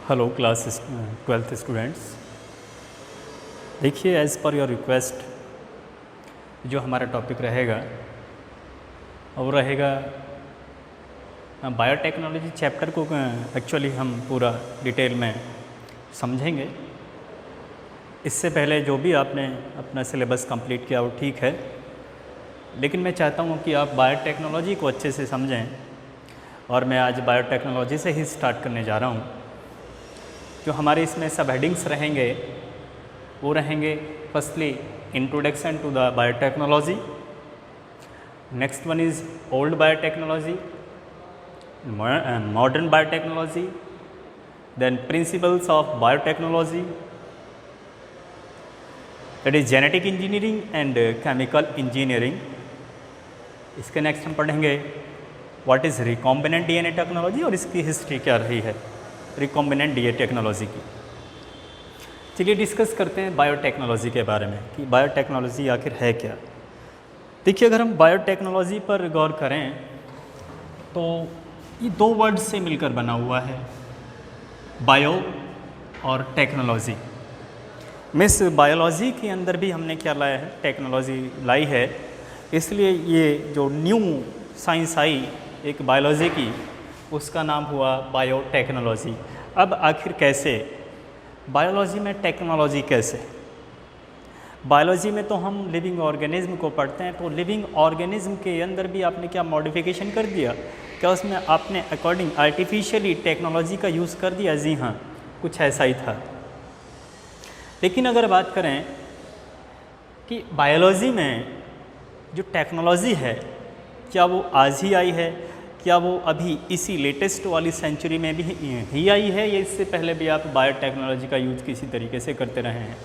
Hello class 12th students. देखिए, as per your request जो हमारा टॉपिक रहेगा वो रहेगा बायोटेक्नोलॉजी चैप्टर को एक्चुअली हम पूरा डिटेल में समझेंगे। इससे पहले जो भी आपने अपना सिलेबस कंप्लीट किया वो ठीक है, लेकिन मैं चाहता हूँ कि आप बायोटेक्नोलॉजी को अच्छे से समझें और मैं आज बायोटेक्नोलॉजी से ही स्टार्ट करने जा रहा हूँ। जो हमारे इसमें सब हेडिंग्स रहेंगे वो रहेंगे firstly introduction to the biotechnology, next one is old biotechnology, modern biotechnology, then principles of biotechnology, that is genetic engineering and chemical engineering. इसके नेक्स्ट हम पढ़ेंगे what is recombinant DNA technology और इसकी हिस्ट्री क्या रही है रिकॉम्बिनेंट डीएनए टेक्नोलॉजी की। चलिए डिस्कस करते हैं बायोटेक्नोलॉजी के बारे में कि बायोटेक्नोलॉजी आखिर है क्या। देखिए, अगर हम बायोटेक्नोलॉजी पर गौर करें तो ये दो वर्ड से मिलकर बना हुआ है, बायो और टेक्नोलॉजी। मिस बायोलॉजी के अंदर भी हमने क्या लाया है, टेक्नोलॉजी लाई है। इसलिए ये जो न्यू साइंस आई एक बायोलॉजी की, उसका नाम हुआ बायोटेक्नोलॉजी। अब आखिर कैसे बायोलॉजी में टेक्नोलॉजी कैसे? बायोलॉजी में तो हम लिविंग ऑर्गेनिज्म को पढ़ते हैं, तो लिविंग ऑर्गेनिज्म के अंदर भी आपने क्या मॉडिफिकेशन कर दिया? क्या उसमें आपने अकॉर्डिंग आर्टिफिशियली टेक्नोलॉजी का यूज़ कर दिया? जी हाँ, कुछ ऐसा ही था। लेकिन अगर बात करें कि बायोलॉजी में जो टेक्नोलॉजी है क्या वो आज ही आई है, क्या वो अभी इसी लेटेस्ट वाली सेंचुरी में भी ही आई है, या इससे पहले भी आप बायोटेक्नोलॉजी का यूज़ किसी तरीके से करते रहे हैं?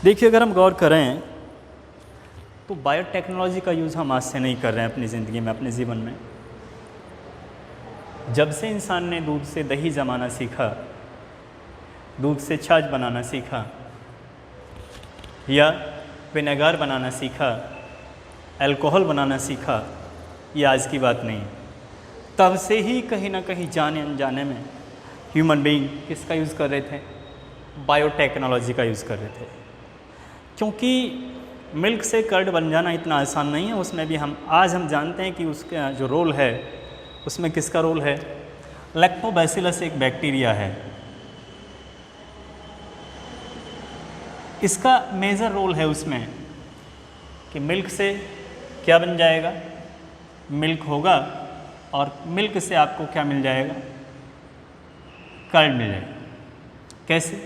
देखिए, अगर हम गौर करें तो बायोटेक्नोलॉजी का यूज़ हम आज से नहीं कर रहे हैं अपनी ज़िंदगी में, अपने जीवन में। जब से इंसान ने दूध से दही जमाना सीखा, दूध से छाछ बनाना सीखा, या विनेगर बनाना सीखा, अल्कोहल बनाना सीखा, ये आज की बात नहीं है। तब से ही कहीं ना कहीं जाने अनजाने में ह्यूमन बीइंग किसका यूज़ कर रहे थे? बायोटेक्नोलॉजी का यूज़ कर रहे थे। क्योंकि मिल्क से कर्ड बन जाना इतना आसान नहीं है। उसमें भी आज हम जानते हैं कि उसका जो रोल है, उसमें किसका रोल है? लैक्टोबैसिलस एक बैक्टीरिया है, इसका मेजर रोल है उसमें कि मिल्क से क्या बन जाएगा? मिल्क होगा और मिल्क से आपको क्या मिल जाएगा? कर्ड मिल जाएगा। कैसे?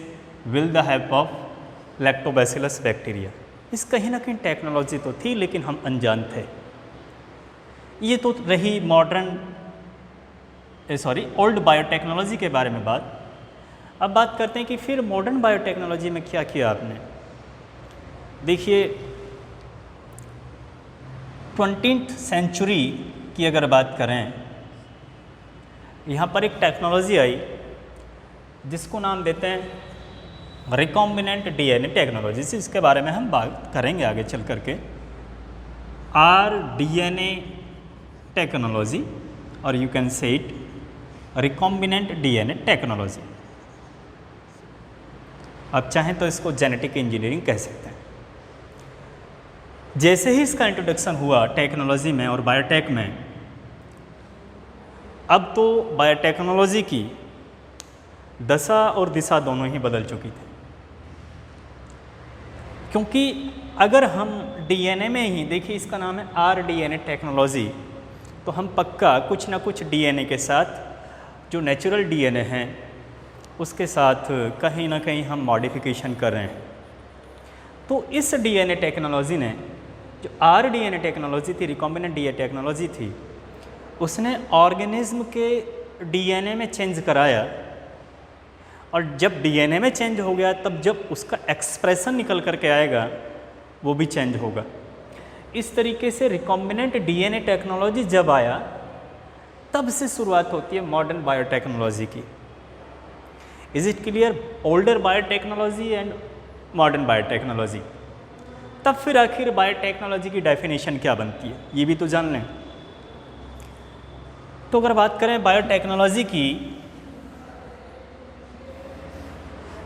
With the help of lactobacillus bacteria. इस कहीं ना कहीं टेक्नोलॉजी तो थी, लेकिन हम अनजान थे। ये तो रही ओल्ड बायोटेक्नोलॉजी के बारे में बात। अब बात करते हैं कि फिर मॉडर्न बायोटेक्नोलॉजी में क्या किया आपने। देखिए, 20th सेंचुरी की अगर बात करें, यहाँ पर एक टेक्नोलॉजी आई जिसको नाम देते हैं रिकॉम्बिनेंट डीएनए टेक्नोलॉजी। इसके बारे में हम बात करेंगे आगे चल करके। RDNA टेक्नोलॉजी, और you can say it recombinant DNA technology. आप चाहें तो इसको जेनेटिक इंजीनियरिंग कह सकते हैं। जैसे ही इसका इंट्रोडक्शन हुआ टेक्नोलॉजी में और बायोटेक में, अब तो बायोटेक्नोलॉजी की दशा और दिशा दोनों ही बदल चुकी थी। क्योंकि अगर हम डीएनए में ही देखिए, इसका नाम है RDNA टेक्नोलॉजी, तो हम पक्का कुछ ना कुछ डीएनए के साथ, जो नेचुरल डीएनए हैं उसके साथ कहीं ना कहीं हम मॉडिफिकेशन कर रहे हैं। तो इस डीएनए टेक्नोलॉजी ने, जो RDNA टेक्नोलॉजी थी, रिकॉम्बिनेंट डीएनए टेक्नोलॉजी थी, उसने ऑर्गेनिज्म के डीएनए में चेंज कराया। और जब डीएनए में चेंज हो गया, तब जब उसका एक्सप्रेशन निकल करके आएगा वो भी चेंज होगा। इस तरीके से रिकॉम्बिनेंट डीएनए टेक्नोलॉजी जब आया, तब से शुरुआत होती है मॉडर्न बायोटेक्नोलॉजी की। Is it clear? Older biotechnology and modern biotechnology. तब फिर आखिर बायोटेक्नोलॉजी की डेफिनेशन क्या बनती है, ये भी तो जान लें। तो अगर बात करें बायोटेक्नोलॉजी की,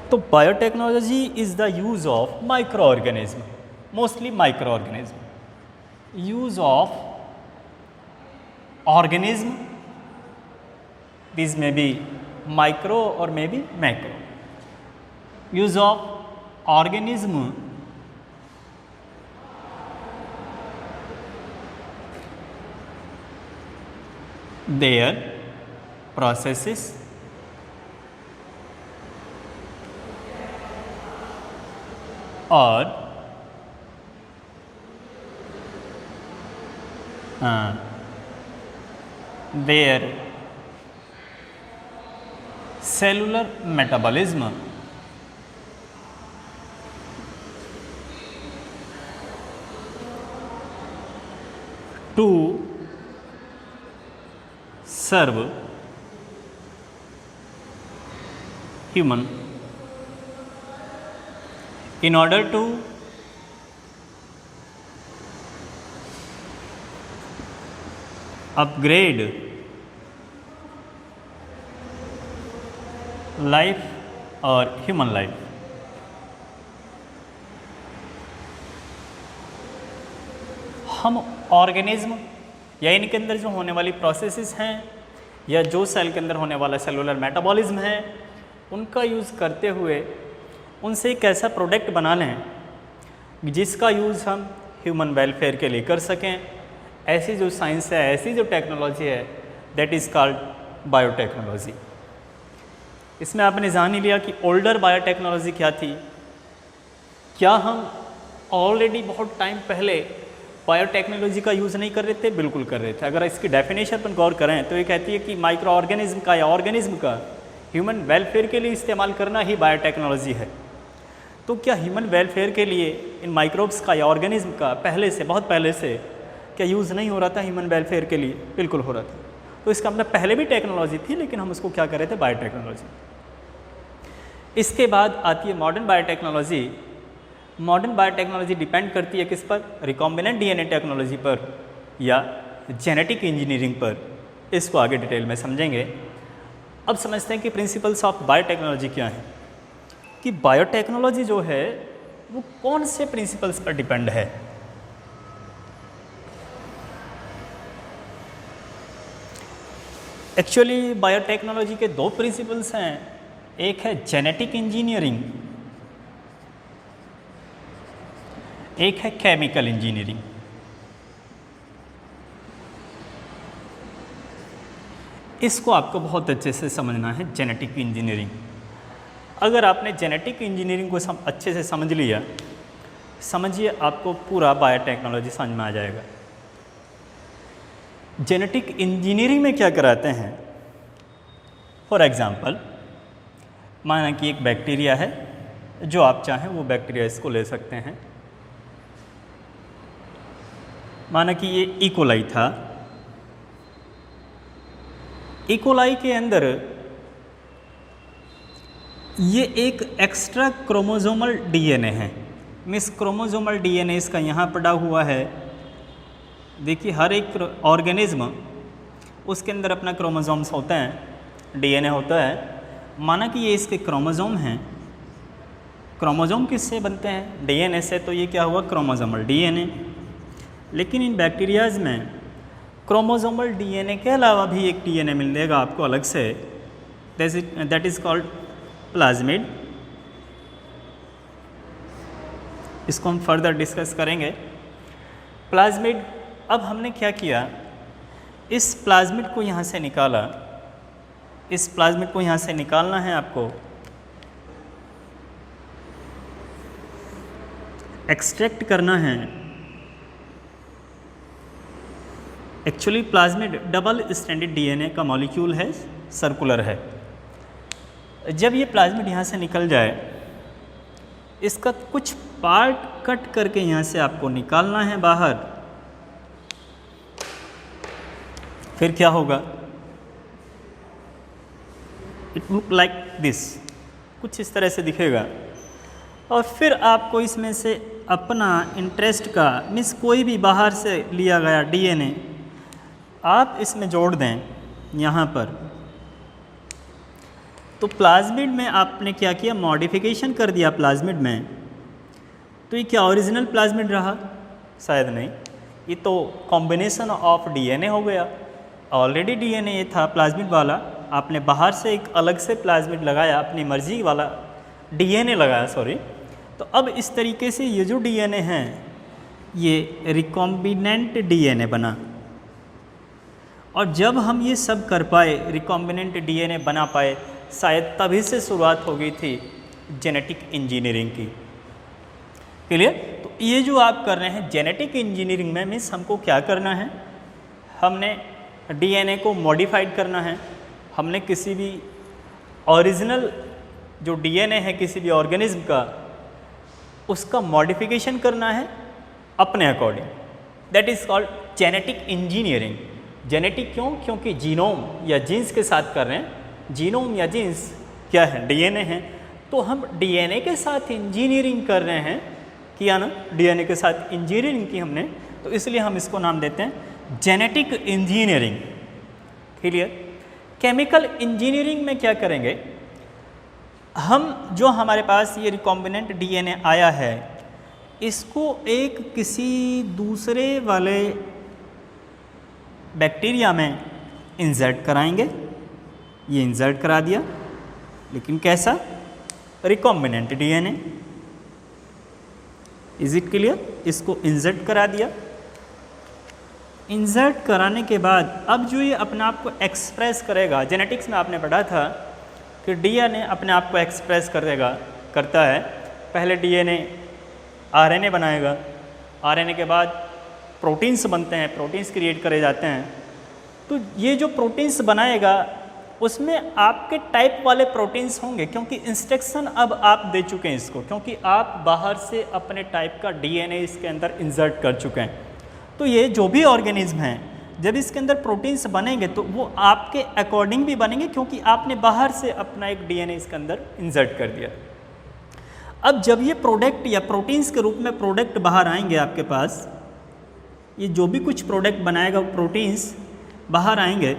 तो biotechnology is the use of micro organism, mostly micro organism, use of organism, these may be micro or may be macro, use of organism their processes or their cellular metabolism to serve human in order to upgrade life और human life. हम organism या इनके अंदर जो होने वाली processes हैं या जो सेल के अंदर होने वाला सेलुलर मेटाबॉलिज्म है उनका यूज़ करते हुए उनसे एक ऐसा प्रोडक्ट बना लें जिसका यूज़ हम ह्यूमन वेलफेयर के लिए कर सकें। ऐसी जो साइंस है, ऐसी जो टेक्नोलॉजी है, दैट इज़ कॉल्ड बायोटेक्नोलॉजी। इसमें आपने जान ही लिया कि ओल्डर बायोटेक्नोलॉजी क्या थी। क्या हम ऑलरेडी बहुत टाइम पहले बायोटेक्नोलॉजी का यूज़ नहीं कर रहे थे? बिल्कुल कर रहे थे। अगर इसकी डेफिनेशन पर गौर करें तो ये कहती है कि माइक्रो ऑर्गेनिज्म का या ऑर्गेनिज्म का ह्यूमन वेलफेयर के लिए इस्तेमाल करना ही बायोटेक्नोलॉजी है। तो क्या ह्यूमन वेलफेयर के लिए इन माइक्रोब्स का या ऑर्गेनिज्म का पहले से, बहुत पहले से क्या यूज़ नहीं हो रहा था ह्यूमन वेलफेयर के लिए? बिल्कुल हो रहा था। तो इसका मतलब पहले भी टेक्नोलॉजी थी, लेकिन हम उसको क्या कर रहे थे? बायोटेक्नोलॉजी। इसके बाद आती है modern biotechnology. Modern biotechnology depend करती है किस पर? रिकॉम्बिनेंट डीएनए टेक्नोलॉजी पर या जेनेटिक इंजीनियरिंग पर। इसको आगे डिटेल में समझेंगे। अब समझते हैं कि प्रिंसिपल्स ऑफ बायोटेक्नोलॉजी क्या हैं, कि बायोटेक्नोलॉजी जो है वो कौन से प्रिंसिपल्स पर डिपेंड है। एक्चुअली बायोटेक्नोलॉजी के दो प्रिंसिपल्स हैं, एक है जेनेटिक इंजीनियरिंग, एक है केमिकल इंजीनियरिंग। इसको आपको बहुत अच्छे से समझना है, जेनेटिक इंजीनियरिंग। अगर आपने जेनेटिक इंजीनियरिंग को अच्छे से समझ लिया, समझिए आपको पूरा बायोटेक्नोलॉजी समझ में आ जाएगा। जेनेटिक इंजीनियरिंग में क्या कराते हैं? फॉर एग्ज़ाम्पल, माना कि एक बैक्टीरिया है, जो आप चाहें वो बैक्टीरिया इसको ले सकते हैं। माना कि ये इकोलाई था। इकोलाई के अंदर ये एक एक्स्ट्रा क्रोमोसोमल डीएनए है। मिस क्रोमोसोमल डीएनए इसका यहाँ पड़ा हुआ है। देखिए, हर एक ऑर्गेनिज्म उसके अंदर अपना क्रोमोसोम्स होते हैं, डीएनए होता है। माना कि ये इसके क्रोमोसोम हैं। क्रोमोसोम किससे बनते हैं? डीएनए से। तो ये क्या हुआ? Chromosomal DNA. लेकिन इन बैक्टीरियाज में क्रोमोसोमल डीएनए के अलावा भी एक डीएनए मिलेगा आपको अलग से, दैट इज़ कॉल्ड प्लाज्मिड। इसको हम फर्दर डिस्कस करेंगे। प्लाज्मिड, अब हमने क्या किया, इस प्लाज्मिड को यहाँ से निकाला। इस प्लाज्मिड को यहाँ से निकालना है आपको, एक्सट्रैक्ट करना है। Actually plasmid double stranded DNA का मॉलिक्यूल है, सर्कुलर है। जब ये प्लाज्मिड यहाँ से निकल जाए, इसका कुछ पार्ट कट करके यहाँ से आपको निकालना है बाहर। फिर क्या होगा? इट लुक लाइक दिस, कुछ इस तरह से दिखेगा। और फिर आपको इसमें से अपना इंटरेस्ट का, मीन्स कोई भी बाहर से लिया गया डीएनए आप इसमें जोड़ दें यहाँ पर। तो प्लाज्मिड में आपने क्या किया, मॉडिफिकेशन कर दिया प्लाज्मिड में, तो ये क्या ओरिजिनल प्लाज्मिड रहा? शायद नहीं, ये तो कॉम्बिनेशन ऑफ डीएनए हो गया। ऑलरेडी डीएनए ये था प्लाज्मिड वाला, आपने बाहर से एक अलग से प्लाज्मिड लगाया, अपनी मर्जी वाला डीएनए लगाया, सॉरी। तो अब इस तरीके से ये जो डीएनए हैं ये रिकॉम्बिनेंट डीएनए बना। और जब हम ये सब कर पाए, रिकॉम्बिनेंट डीएनए बना पाए, शायद तभी से शुरुआत हो गई थी जेनेटिक इंजीनियरिंग की। क्लियर? तो ये जो आप कर रहे हैं जेनेटिक इंजीनियरिंग में मीन्स हमको क्या करना है, हमने डीएनए को मॉडिफाइड करना है, हमने किसी भी ओरिजिनल जो डीएनए है किसी भी ऑर्गेनिज्म का, उसका मॉडिफिकेशन करना है अपने according. That is called genetic engineering. Genetic क्यों? क्योंकि जीनोम या जीन्स के साथ कर रहे हैं। जीनोम या जीन्स क्या है? डीएनए है। तो हम डीएनए के साथ इंजीनियरिंग कर रहे हैं, किया ना, डीएनए के साथ इंजीनियरिंग की हमने, तो इसलिए हम इसको नाम देते हैं genetic engineering. Clear? Chemical engineering में क्या करेंगे हम, जो हमारे पास ये रिकॉम्बिनेंट डीएनए आया है, इसको एक किसी दूसरे वाले बैक्टीरिया में इंसर्ट कराएंगे। ये इंसर्ट करा दिया, लेकिन कैसा? Recombinant DNA. Is it clear? इसको इंसर्ट करा दिया। इंसर्ट कराने के बाद अब जो ये अपने आप को एक्सप्रेस करेगा, जेनेटिक्स में आपने पढ़ा था कि डीएनए अपने आप को एक्सप्रेस करता है। पहले डीएनए आरएनए बनाएगा, आरएनए के बाद प्रोटीन्स बनते हैं, प्रोटीन्स क्रिएट करे जाते हैं। तो ये जो प्रोटीन्स बनाएगा उसमें आपके टाइप वाले प्रोटीन्स होंगे, क्योंकि इंस्ट्रक्शन अब आप दे चुके हैं इसको, क्योंकि आप बाहर से अपने टाइप का डीएनए इसके अंदर इंसर्ट कर चुके हैं। तो ये जो भी ऑर्गेनिज्म हैं, जब इसके अंदर प्रोटीन्स बनेंगे तो वो आपके अकॉर्डिंग भी बनेंगे, क्योंकि आपने बाहर से अपना एक डीएनए इसके अंदर इंसर्ट कर दिया। अब जब ये प्रोडक्ट या प्रोटीन्स के रूप में प्रोडक्ट बाहर आएंगे आपके पास, ये जो भी कुछ प्रोडक्ट बनाएगा प्रोटीन्स बाहर आएंगे,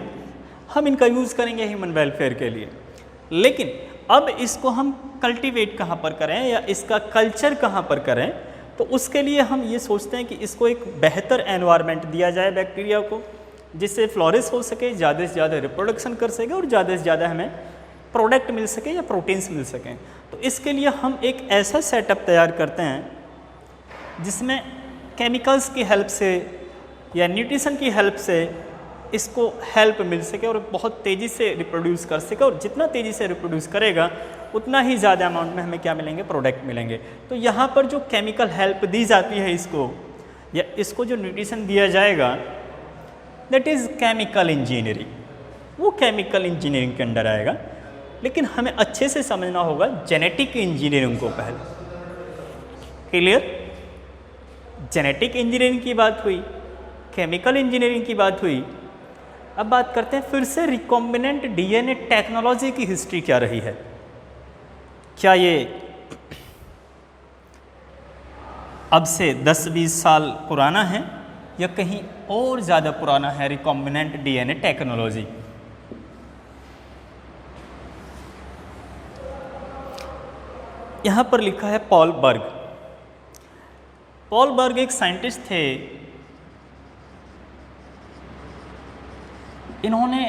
हम इनका यूज़ करेंगे ह्यूमन वेलफेयर के लिए। लेकिन अब इसको हम कल्टीवेट कहाँ पर करें या इसका कल्चर कहाँ पर करें, तो उसके लिए हम ये सोचते हैं कि इसको एक बेहतर एनवायरनमेंट दिया जाए बैक्टीरिया को, जिससे फ्लोरिश हो सके, ज़्यादा से ज़्यादा रिप्रोडक्शन कर सके और ज़्यादा से ज़्यादा हमें प्रोडक्ट मिल सके या प्रोटीन्स मिल सकें। तो इसके लिए हम एक ऐसा सेटअप तैयार करते हैं जिसमें केमिकल्स की हेल्प से या न्यूट्रिशन की हेल्प से इसको हेल्प मिल सके और बहुत तेज़ी से रिप्रोड्यूस कर सके, और जितना तेज़ी से रिप्रोड्यूस करेगा उतना ही ज़्यादा अमाउंट में हमें क्या मिलेंगे? प्रोडक्ट मिलेंगे। तो यहाँ पर जो केमिकल हेल्प दी जाती है इसको, या इसको जो न्यूट्रिशन दिया जाएगा, दैट इज़ केमिकल इंजीनियरिंग। वो केमिकल इंजीनियरिंग के अंडर आएगा, लेकिन हमें अच्छे से समझना होगा जेनेटिक इंजीनियरिंग को पहले। क्लियर? जेनेटिक इंजीनियरिंग की बात हुई, केमिकल इंजीनियरिंग की बात हुई। अब बात करते हैं फिर से रिकॉम्बिनेंट डीएनए टेक्नोलॉजी की हिस्ट्री क्या रही है। क्या ये अब से 10-20 साल पुराना है या कहीं और ज़्यादा पुराना है रिकॉम्बिनेंट डीएनए टेक्नोलॉजी? यहाँ पर लिखा है पॉल बर्ग। पॉल बर्ग एक साइंटिस्ट थे। इन्होंने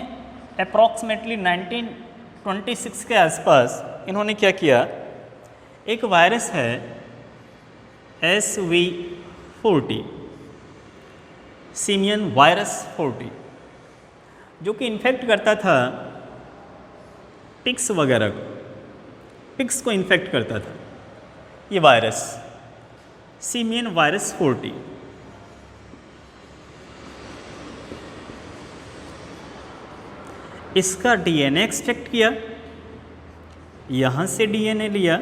अप्रॉक्सीमेटली 1926 के आसपास इन्होंने क्या किया, एक वायरस है SV40, सिमियन वायरस 40, जो कि इन्फेक्ट करता था पिग्स वगैरह को, पिग्स को इन्फेक्ट करता था ये वायरस, सिमियन वायरस 40। इसका डीएनए एक्सट्रैक्ट किया, यहाँ से डीएनए लिया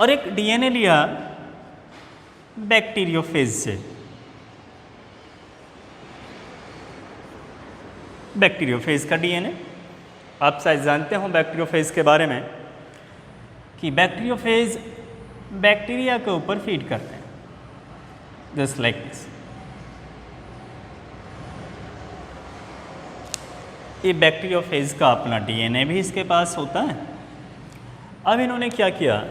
और एक डीएनए लिया बैक्टीरियोफेज से। बैक्टीरियोफेज का डीएनए आप शायद जानते हो बैक्टीरियोफेज के बारे में, कि बैक्टीरियोफेज बैक्टीरिया के ऊपर फीड करते हैं, जस्ट लाइक दिस। ये बैक्टीरियोफेज का अपना डीएनए भी इसके पास होता है। अब इन्होंने क्या किया,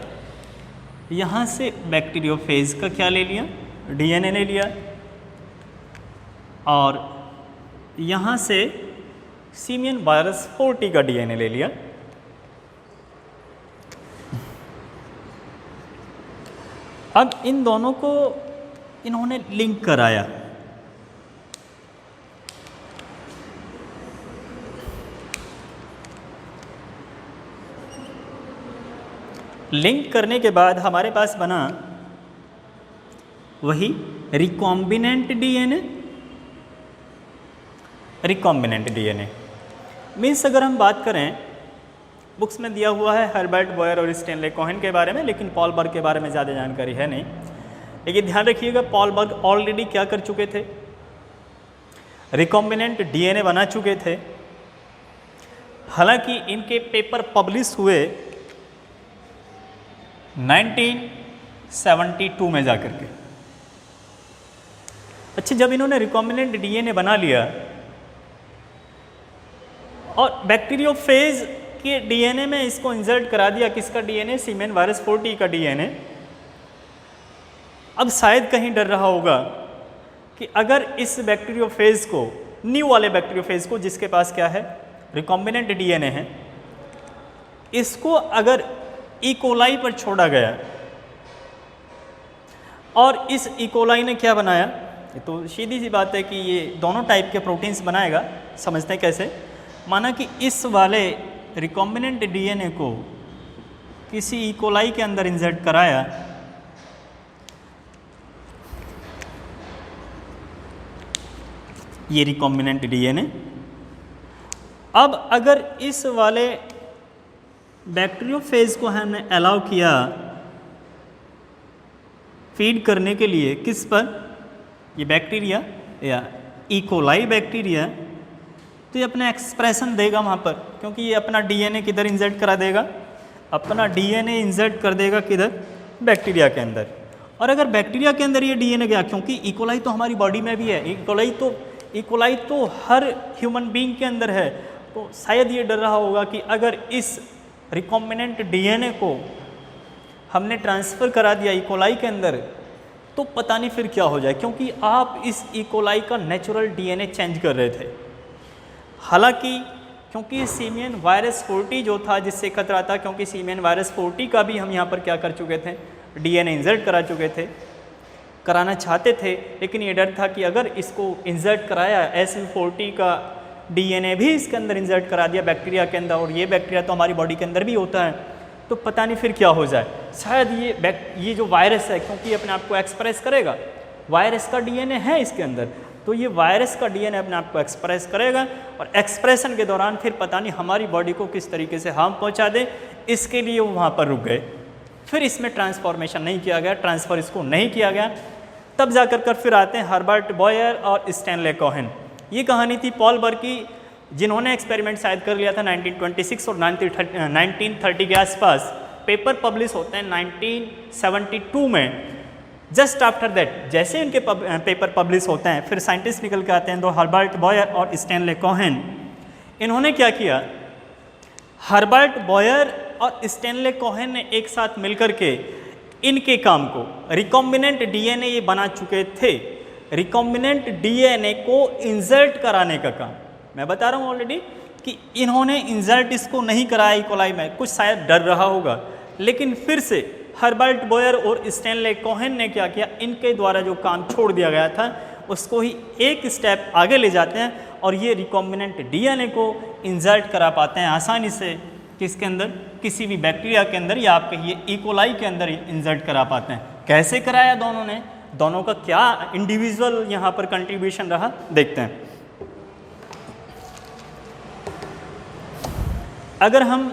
यहाँ से बैक्टीरियोफेज का क्या ले लिया, डीएनए ले लिया, और यहाँ से सीमियन वायरस 40 का डीएनए ले लिया। अब इन दोनों को इन्होंने लिंक कराया। लिंक करने के बाद हमारे पास बना वही recombinant DNA. Recombinant DNA means अगर हम बात करें, बुक्स में दिया हुआ है हर्बर्ट बॉयर और स्टैनले कोहेन के बारे में, लेकिन पॉल बर्ग के बारे में ज़्यादा जानकारी है नहीं। लेकिन ध्यान रखिएगा, पॉल बर्ग ऑलरेडी क्या कर चुके थे, रिकॉम्बिनेंट डीएनए बना चुके थे। हालांकि इनके पेपर पब्लिश हुए 1972 में जाकर के। अच्छा, जब इन्होंने रिकॉम्बिनेंट डीएनए बना लिया और बैक्टीरियोफेज के डीएनए में इसको इंसर्ट करा दिया, किसका डीएनए, सीमेन वायरस 40 का डीएनए। अब शायद कहीं डर रहा होगा कि अगर इस बैक्टीरियोफेज को, न्यू वाले बैक्टीरियोफेज को जिसके पास क्या है, रिकॉम्बिनेंट डीएनए है, इसको अगर इकोलाई पर छोड़ा गया और इस इकोलाई ने क्या बनाया, ये तो सीधी सी बात है कि ये दोनों टाइप के प्रोटीन्स बनाएगा। समझते हैं कैसे। माना कि इस वाले रिकॉम्बिनेंट डीएनए को किसी इकोलाई के अंदर इंसर्ट कराया, ये रिकॉम्बिनेंट डीएनए। अब अगर इस वाले बैक्टीरियोफेज को हमने अलाउ किया फीड करने के लिए, किस पर, ये बैक्टीरिया या इकोलाई बैक्टीरिया, तो ये अपना एक्सप्रेशन देगा वहाँ पर, क्योंकि ये अपना डीएनए किधर इंसर्ट करा देगा, अपना डीएनए इंसर्ट कर देगा किधर, बैक्टीरिया के अंदर। और अगर बैक्टीरिया के अंदर ये डीएनए गया, क्योंकि इकोलाई तो हमारी बॉडी में भी है, इकोलाई तो हर ह्यूमन बीइंग के अंदर है, तो शायद ये डर रहा होगा कि अगर इस रिकॉम्बिनेंट डीएनए को हमने ट्रांसफ़र करा दिया इकोलाई के अंदर, तो पता नहीं फिर क्या हो जाए, क्योंकि आप इस इकोलाई का नेचुरल डीएनए चेंज कर रहे थे। हालांकि क्योंकि सीमियन वायरस 40 जो था जिससे खतरा था, क्योंकि सीमियन वायरस 40 का भी हम यहाँ पर क्या कर चुके थे, डीएनए इंसर्ट करा चुके थे, कराना चाहते थे, लेकिन ये डर था कि अगर इसको इंसर्ट कराया, SV40 का डीएनए भी इसके अंदर इंसर्ट करा दिया बैक्टीरिया के अंदर, और ये बैक्टीरिया तो हमारी बॉडी के अंदर भी होता है, तो पता नहीं फिर क्या हो जाए। शायद ये जो वायरस है, क्योंकि ये अपने आप को एक्सप्रेस करेगा, वायरस का डीएनए है इसके अंदर, तो ये वायरस का डीएनए अपने आप को एक्सप्रेस करेगा, और एक्सप्रेशन के दौरान फिर पता नहीं हमारी बॉडी को किस तरीके से हार्म पहुंचा दे, इसके लिए वो वहाँ पर रुक गए। फिर इसमें ट्रांसफॉर्मेशन नहीं किया गया, ट्रांसफ़र इसको नहीं किया गया। तब जाकर फिर आते हैं हर्बर्ट बॉयर और स्टैनले कोहेन। ये कहानी थी पॉल बर्ग की, जिन्होंने एक्सपेरिमेंट शायद कर लिया था 1926 और 1930 के आसपास। पेपर पब्लिश होते हैं 1972 में। जस्ट आफ्टर दैट, जैसे उनके पेपर पब्लिश होते हैं, फिर साइंटिस्ट निकल के आते हैं, तो हर्बर्ट बॉयर और स्टैनले कोहेन। इन्होंने क्या किया, हर्बर्ट बॉयर और स्टैनले कोहेन ने एक साथ मिलकर के इनके काम को, रिकॉम्बिनेंट डीएनए ये बना चुके थे, रिकॉम्बिनेंट डीएनए को इंसर्ट कराने का काम। मैं बता रहा हूँ ऑलरेडी कि इन्होंने इंसर्ट इसको नहीं कराया इकोलाई में, कुछ शायद डर रहा होगा, लेकिन फिर से हर्बर्ट बॉयर और स्टैनले कोहेन ने क्या किया, इनके द्वारा जो काम छोड़ दिया गया था उसको ही एक स्टेप आगे ले जाते हैं, और ये रिकॉम्बिनेंट डीएनए को इंसर्ट करा पाते हैं आसानी से, किसके अंदर, किसी भी बैक्टीरिया के अंदर, या आप कहिए इकोलाई के अंदर इंसर्ट करा पाते हैं। कैसे कराया दोनों ने, दोनों का क्या इंडिविजुअल यहाँ पर कंट्रीब्यूशन रहा, देखते हैं। अगर हम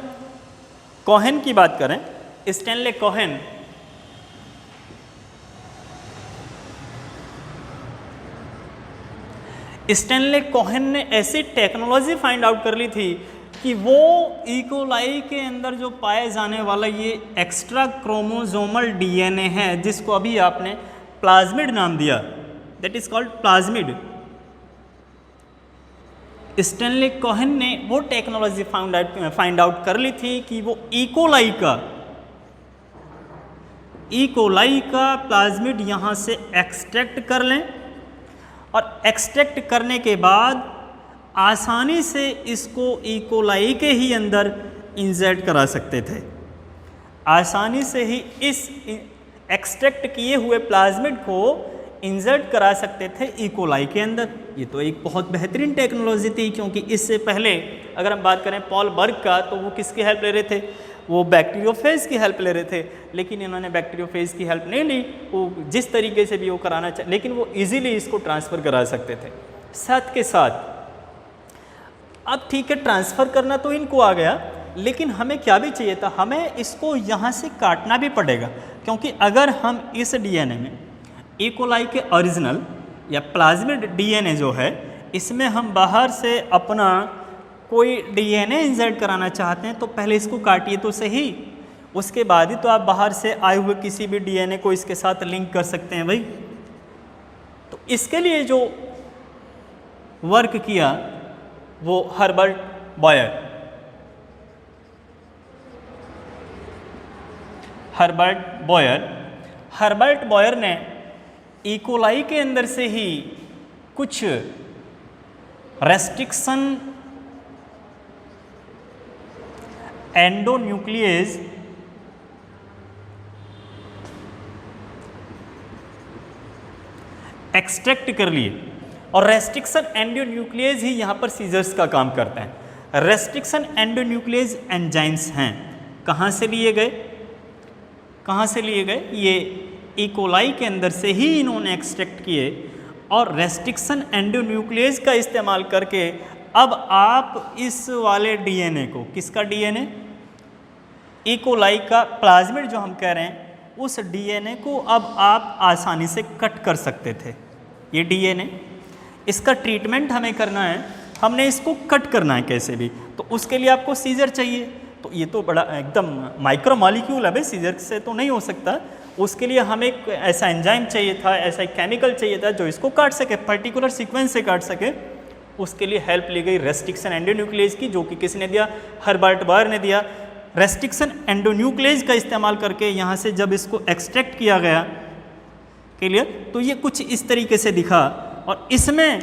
कोहेन की बात करें, स्टैनले कोहेन, स्टैनले कोहेन ने ऐसी टेक्नोलॉजी फाइंड आउट कर ली थी कि वो इकोलाई के अंदर जो पाए जाने वाला ये एक्स्ट्रा क्रोमोसोमल डीएनए है, जिसको अभी आपने प्लाज्मिड नाम दिया, that is called plasmid. Stanley Cohen ने वो टेक्नोलॉजी फाइंड आउट कर ली थी कि वो इकोलाई का प्लाज्मिड यहाँ से एक्सट्रैक्ट कर लें और एक्सट्रैक्ट करने के बाद आसानी से इसको इकोलाई के ही अंदर इंसर्ट करा सकते थे। आसानी से ही इस एक्सट्रैक्ट किए हुए प्लाज्मिड को इंसर्ट करा सकते थे इकोलाई के अंदर। ये तो एक बहुत बेहतरीन टेक्नोलॉजी थी, क्योंकि इससे पहले अगर हम बात करें पॉल बर्ग का, तो वो किसकी हेल्प ले रहे थे? वो बैक्टीरियोफेज की हेल्प ले रहे थे, लेकिन इन्होंने बैक्टीरियोफेज की हेल्प नहीं ली। वो जिस तरीके से भी वो कराना चाहे, लेकिन वो इजीली इसको ट्रांसफ़र करा सकते थे। साथ के साथ अब ठीक है, ट्रांसफ़र करना तो इनको आ गया, लेकिन हमें क्या भी चाहिए था? हमें इसको यहाँ से काटना भी पड़ेगा, क्योंकि अगर हम इस डीएनए में इकोलाई के ओरिजिनल या प्लाज्मिड डीएनए जो है, इसमें हम बाहर से अपना कोई डीएनए इंसर्ट कराना चाहते हैं, तो पहले इसको काटिए तो सही, उसके बाद ही तो आप बाहर से आए हुए किसी भी डीएनए को इसके साथ लिंक कर सकते हैं भाई। तो इसके लिए जो वर्क किया वो हर्बर्ट बॉयर ने इकोलाई के अंदर से ही कुछ रेस्ट्रिक्शन एंडोन्यूक्लियेज एक्सट्रैक्ट कर लिए, और रेस्ट्रिक्शन एंडोन्यूक्लियेज ही यहाँ पर सीजर्स का काम करते हैं। रेस्ट्रिक्शन एंडोन्यूक्लियेज एंजाइम्स हैं, कहाँ से लिए गए? ये इकोलाई के अंदर से ही इन्होंने एक्सट्रैक्ट किए, और रेस्ट्रिक्शन एंडोन्यूक्लियेज का इस्तेमाल करके अब आप इस वाले डीएनए को, किसका डीएनए? इकोलाई का प्लाज्मिड जो हम कह रहे हैं, उस डीएनए को अब आप आसानी से कट कर सकते थे। ये डीएनए, इसका ट्रीटमेंट हमें करना है, हमने इसको कट करना है कैसे भी, तो उसके लिए आपको सीजर चाहिए। तो ये तो बड़ा एकदम माइक्रो मॉलिक्यूल है भाई, सीजर से तो नहीं हो सकता। उसके लिए हमें एक ऐसा एंजाइम चाहिए था, ऐसा एक केमिकल चाहिए था जो इसको काट सके, पर्टिकुलर सीक्वेंस से काट सके। उसके लिए हेल्प ली गई रेस्ट्रिक्शन एंडोन्यूक्लियेज की, जो कि किसने दिया? हर्बर्ट बॉयर ने दिया। रेस्ट्रिक्शन एंडोन्यूक्लियेज का इस्तेमाल करके यहाँ से जब इसको एक्सट्रैक्ट किया गया, क्लियर, तो ये कुछ इस तरीके से दिखा, और इसमें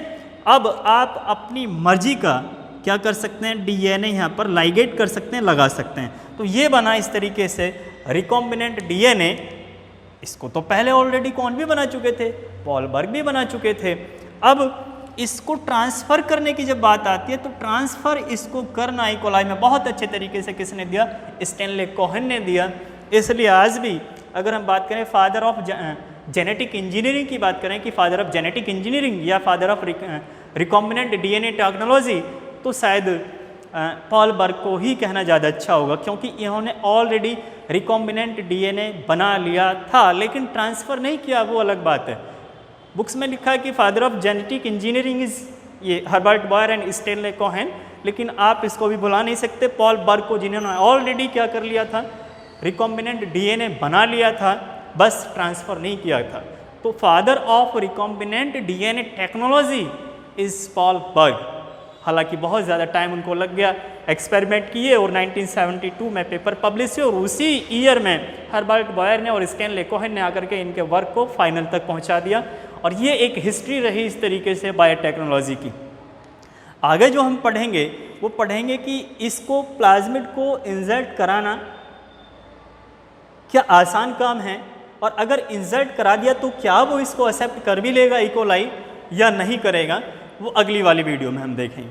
अब आप अपनी मर्जी का क्या कर सकते हैं? डीएनए यहाँ पर लाइगेट कर सकते हैं, लगा सकते हैं। तो ये बना इस तरीके से रिकॉम्बिनेंट डीएनए। इसको तो पहले ऑलरेडी कौन भी बना चुके थे? पॉल बर्ग भी बना चुके थे। अब इसको ट्रांसफ़र करने की जब बात आती है, तो ट्रांसफ़र इसको करना इकोलाई में बहुत अच्छे तरीके से किसने दिया? स्टैनली कोहेन ने दिया। इसलिए आज भी अगर हम बात करें फादर ऑफ जेनेटिक इंजीनियरिंग की बात करें, कि फादर ऑफ जेनेटिक इंजीनियरिंग या father of recombinant DNA technology, तो शायद पॉल बर्ग को ही कहना ज़्यादा अच्छा होगा, क्योंकि इन्होंने ऑलरेडी रिकॉम्बिनेंट डीएनए बना लिया था, लेकिन ट्रांसफ़र नहीं किया, वो अलग बात है। बुक्स में लिखा है कि father of genetic engineering is ये Herbert Boyer and Stanley Cohen, लेकिन आप इसको भी भुला नहीं सकते पॉल बर्ग को, जिन्होंने ऑलरेडी क्या कर लिया था? रिकॉम्बिनेंट डीएनए बना लिया था, बस ट्रांसफ़र नहीं किया था। तो father of recombinant DNA technology is Paul Berg. हालांकि बहुत ज़्यादा टाइम उनको लग गया, एक्सपेरिमेंट किए और 1972 में पेपर पब्लिश हुए, और उसी ईयर में हर्बर्ट बॉयर ने और स्टैनली कोहेन ने आकर के इनके वर्क को फाइनल तक पहुंचा दिया। और ये एक हिस्ट्री रही इस तरीके से बायोटेक्नोलॉजी की। आगे जो हम पढ़ेंगे वो पढ़ेंगे कि इसको प्लाज्मिड को इंसर्ट कराना क्या आसान काम है, और अगर इंसर्ट करा दिया तो क्या वो इसको एक्सेप्ट कर भी लेगा इकोलाई या नहीं करेगा, वो अगली वाली वीडियो में हम देखेंगे।